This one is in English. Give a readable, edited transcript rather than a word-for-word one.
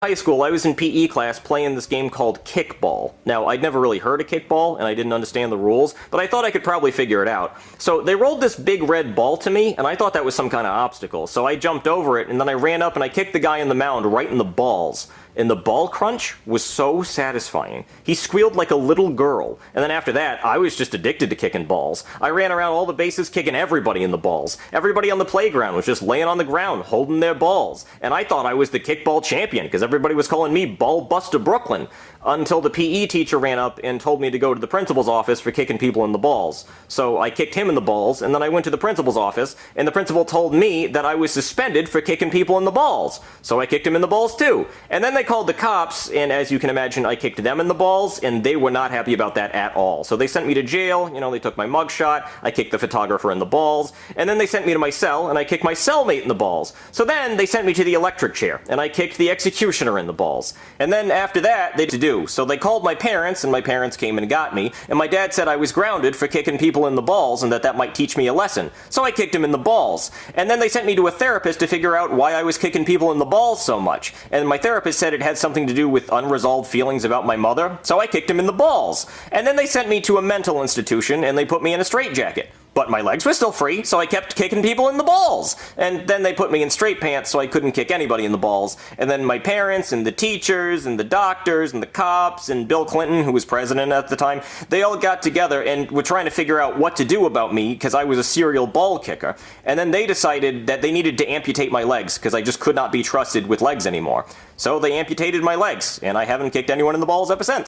High school, I was in PE class playing this game called kickball. Now, I'd never really heard of kickball, and I didn't understand the rules, but I thought I could probably figure it out. So they rolled this big red ball to me, and I thought that was some kind of obstacle. So I jumped over it, and then I ran up and I kicked the guy in the mound right in the balls. And the ball crunch was so satisfying. He squealed like a little girl. And then after that, I was just addicted to kicking balls. I ran around all the bases kicking everybody in the balls. Everybody on the playground was just laying on the ground holding their balls. And I thought I was the kickball champion because everybody was calling me Ball Buster Brooklyn. Until the PE teacher ran up and told me to go to the principal's office for kicking people in the balls. So I kicked him in the balls, and then I went to the principal's office, and the principal told me that I was suspended for kicking people in the balls. So I kicked him in the balls too. And then they called the cops, and as you can imagine, I kicked them in the balls, and they were not happy about that at all. So they sent me to jail, they took my mugshot, I kicked the photographer in the balls, and then they sent me to my cell, and I kicked my cellmate in the balls. So then they sent me to the electric chair, and I kicked the executioner in the balls. And then after that, they had to do. So they called my parents, and my parents came and got me, and my dad said I was grounded for kicking people in the balls and that might teach me a lesson. So I kicked him in the balls. And then they sent me to a therapist to figure out why I was kicking people in the balls so much. And my therapist said it had something to do with unresolved feelings about my mother, so I kicked him in the balls. And then they sent me to a mental institution, and they put me in a straitjacket. But my legs were still free, so I kept kicking people in the balls. And then they put me in straight pants so I couldn't kick anybody in the balls. And then my parents and the teachers and the doctors and the cops and Bill Clinton, who was president at the time, they all got together and were trying to figure out what to do about me because I was a serial ball kicker. And then they decided that they needed to amputate my legs because I just could not be trusted with legs anymore. So they amputated my legs, and I haven't kicked anyone in the balls ever since.